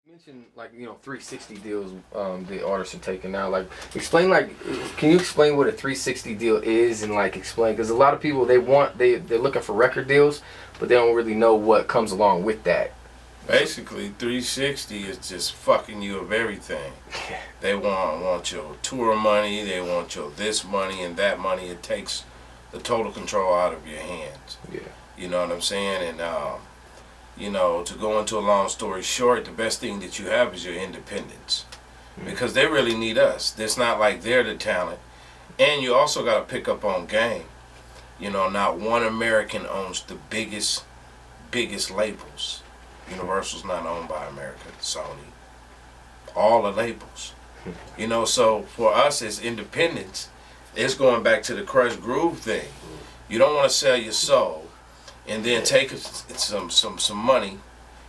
You mentioned 360 deals the artists are taking now. Explain can you explain what a 360 deal is and explain, because a lot of people they're looking for record deals, but they don't really know what comes along with that. Basically, 360 is just fucking you of everything. They want your tour money, they want your this money and that money. It takes the total control out of your hands. Yeah. You know what I'm saying? And to go into a long story short, the best thing that you have is your independence. Mm-hmm. Because they really need us. It's not like they're the talent. And you also got to pick up on game. Not one American owns the biggest labels. Universal's not owned by America, Sony. All the labels. So for us as independents, it's going back to the Crush Groove thing. You don't want to sell your soul and then take some money,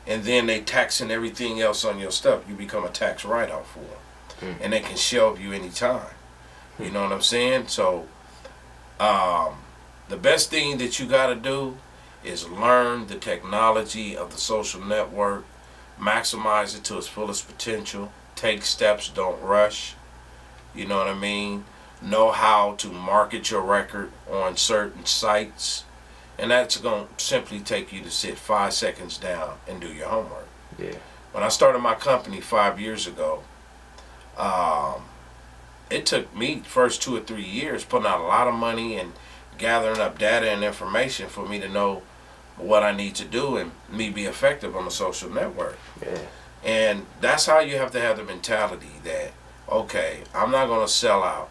and then they taxing everything else on your stuff. You become a tax write-off for them. And they can shelve you anytime. You know what I'm saying? So the best thing that you got to do is learn the technology of the social network, maximize it to its fullest potential, take steps, don't rush. You know what I mean? Know how to market your record on certain sites. And that's going to simply take you to sit 5 seconds down and do your homework. Yeah. When I started my company 5 years ago, it took me the first 2 or 3 years putting out a lot of money and gathering up data and information for me to know what I need to do and me be effective on the social network. Yeah. And that's how you have to have the mentality that, okay, I'm not going to sell out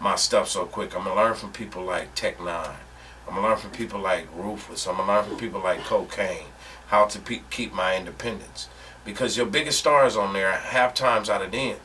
my stuff so quick. I'm going to learn from people like Tech Nine. I'm going to learn from people like Rufus. I'm going to learn from people like Kokane how to keep my independence. Because your biggest stars on there, half times out of 10,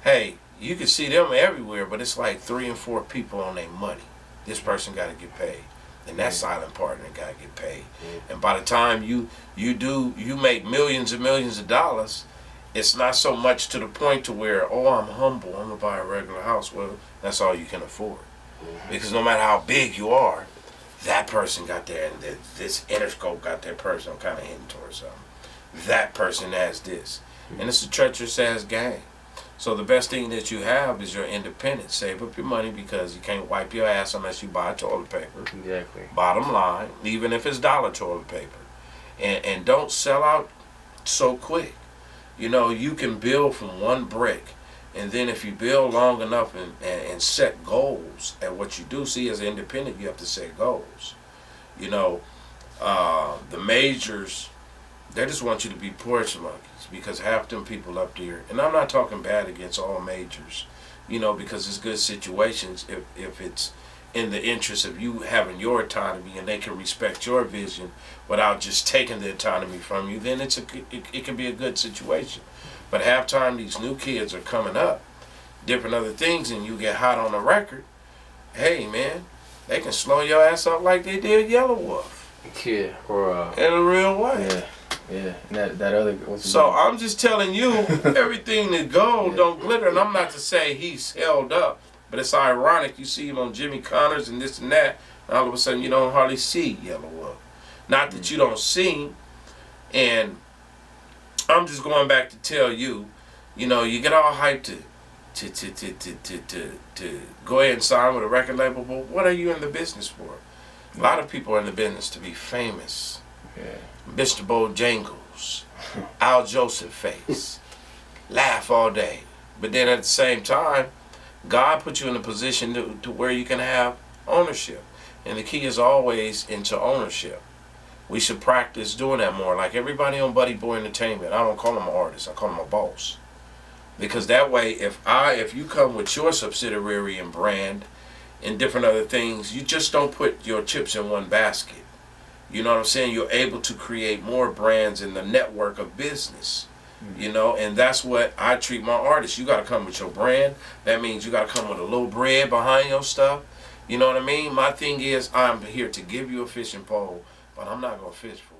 hey, you can see them everywhere, but it's like 3 and 4 people on their money. This person got to get paid. And that silent partner got to get paid. And by the time you make millions and millions of dollars, it's not so much to the point to where, oh, I'm humble, I'm going to buy a regular house. Well, that's all you can afford. Because no matter how big you are, that person got there, and this Interscope got that person. I'm kind of hinting towards something. That person has this. And it's a treacherous ass game. So the best thing that you have is your independence. Save up your money, because you can't wipe your ass unless you buy toilet paper. Exactly. Bottom line, even if it's dollar toilet paper. And don't sell out so quick. You can build from one brick. And then if you build long enough and set goals at what you do, see, as an independent, you have to set goals. The majors, they just want you to be porch monkeys, because half them people up there, and I'm not talking bad against all majors, because it's good situations if it's in the interest of you having your autonomy and they can respect your vision without just taking the autonomy from you, then it can be a good situation. But half time these new kids are coming up, different other things, and you get hot on the record, hey man, they can slow your ass up like they did Yellow Wolf. Yeah, or in a real way. Yeah. Yeah, and that other. So I'm just telling you, everything that gold don't glitter, and I'm not to say he's held up, but it's ironic. You see him on Jimmy Connors and this and that, and all of a sudden you don't hardly see Yellow Wolf. Not that you don't see him, and I'm just going back to tell you, you get all hyped to go ahead and sign with a record label, but what are you in the business for? A lot of people are in the business to be famous. Yeah. Mr. Bojangles, Al Joseph face, laugh all day. But then at the same time, God put you in a position to where you can have ownership. And the key is always into ownership. We should practice doing that more. Like everybody on Buddy Boy Entertainment, I don't call them an artist, I call them a boss. Because that way, if you come with your subsidiary and brand and different other things, you just don't put your chips in one basket. You know what I'm saying? You're able to create more brands in the network of business. And that's what I treat my artists. You got to come with your brand. That means you got to come with a little bread behind your stuff. You know what I mean? My thing is, I'm here to give you a fishing pole, but I'm not going to fish for